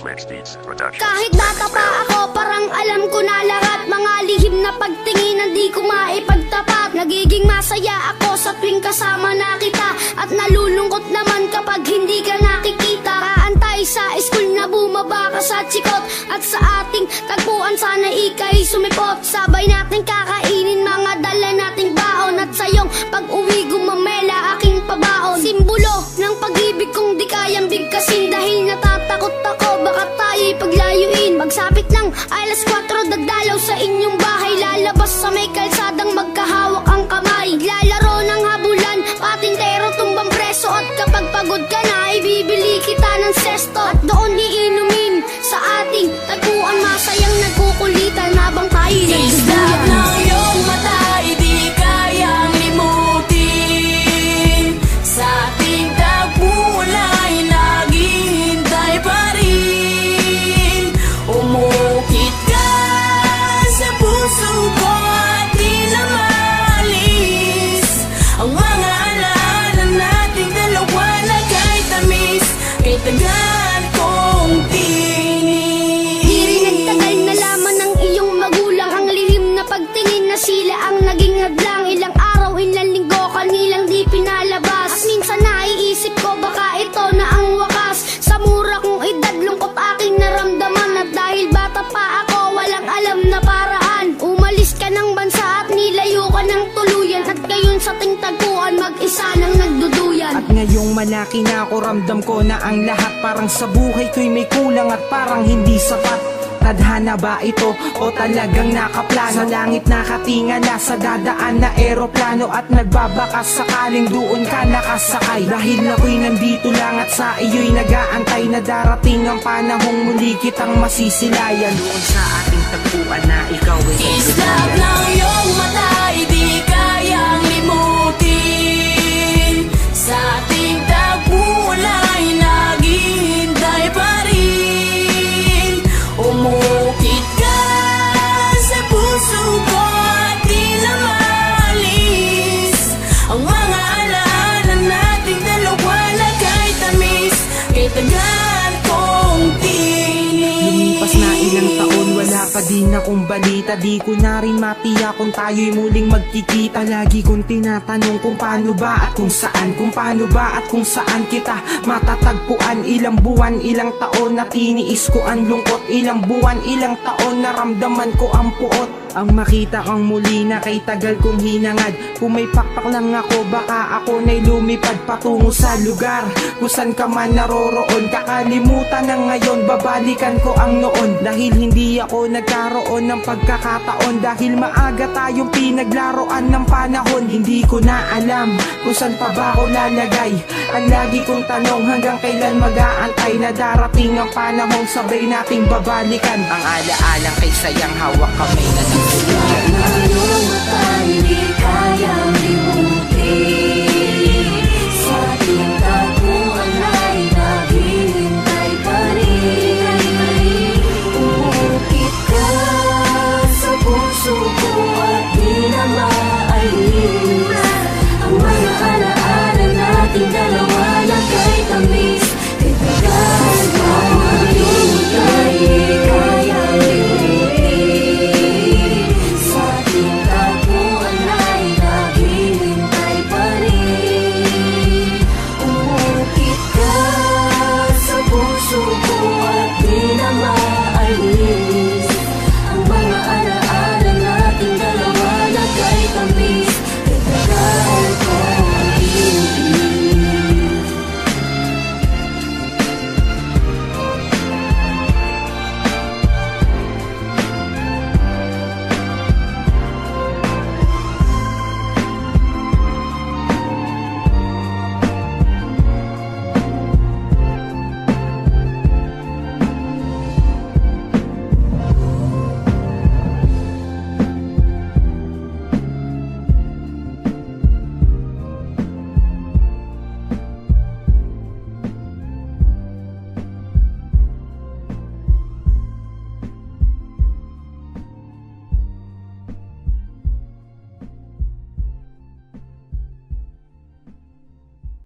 Kahit bata pa ako, parang alam ko na lahat. Mga lihim na pagtinginan di ko maipagtapat. Nagiging masaya ako sa tuwing kasama na kita, at nalulungkot naman kapag hindi ka nakikita. Kaantay sa school na bumaba ka sa chikot, at sa ating tagpuan sana ika'y sumipot. Sabay natin kakainin mga dala nating baon, at sa iyong pag-uwi gumamela aking pabaon. Simbolo ng pag-ibig kong di kayang bigkasin, dahil natatakot ako baka tayo'y paglayuin. Magsapit ng alas 4, dagdalaw sa inyong bahay, lalabas sa may kalsadang magkahawak ang kamay. Lalaro ng habulan, patintero tumbang preso, at kapag pagod ka na ibibili kita ng sesto. At doon iinumin sa ating tagpuan, masayang nagkukulitan habang tayo'y Islap nagduduyan. ng iyong mata, di kayang limutin. Sa ating tagpuan ay naghihintay pa rin. Umukit ka sa puso ko at di na maalis ang mga alaala nating dalawa na kahit tamis, kay tagal kong tinis. Di rin nagtagal na laman ng iyong magulang, ang lihim na pagtingin na sila ang naging hadlang. Ilang araw, ilang linggo, kanilang di pinalabas. At minsan naiisip ko baka ito na ang wakas. Sa mura kong edad, lungkot aking naramdaman. At dahil bata pa ako, walang alam na paraan. Umalis ka ng bansa at nilayo ka ng tuluyan, at ngayon sa ting tagpuan mag-isa nang nagduduyan. At ngayong malaki na ako, ramdam ko na ang lahat parang sa buhay ko'y may kulang at parang hindi sapat. Tadhana ba ito o talagang nakaplano? Sa langit nakatingala sa dadaan na eroplano, at nagbabakas sakaling doon ka nakasakay. Dahil ako'y nandito lang at sa iyo'y nag-aantay na darating ang panahong muli kitang masisilayan. Doon sa ating tagpuan na ikaw ay Islap ng iyong mata, di kayang limutin. Sa ating tagpuan ay naghihintay pa rin. Umukit ka sa puso ko at di na maalis ang mga alaala nating dalawa na kahit tamis, kay tagal kong tinis. Lumipas na ilang taon, wala pa din akong balita. Di ko na rin matiyak kung tayo'y muling magkikita. Lagi kong tinatanong kung paano ba at kung saan, kung paano ba at kung saan kita matatagpuan. Ilang buwan, ilang taon na tiniis ko ang lungkot. Ilang buwan, ilang taon naramdaman ko ang puot. Ang makita kang muli na kay tagal kong hinangad. Kung may pakpak lang ako, baka ako na'y lumipad patungo sa lugar kung saan ka man naroroon. Kakalimutan na ngayon, babalikan ko ang noon. Dahil hindi ako nagkaroon ng pagkakataon, dahil maaga tayong pinaglaruan ng panahon. Hindi ko na alam kung saan pa ba ako lalagay. Ang lagi kong tanong, hanggang kailan mag-aantay na darating ang panahong sabay nating babalikan. Ang alaalang kay sayang hawak kamay na nagsulat.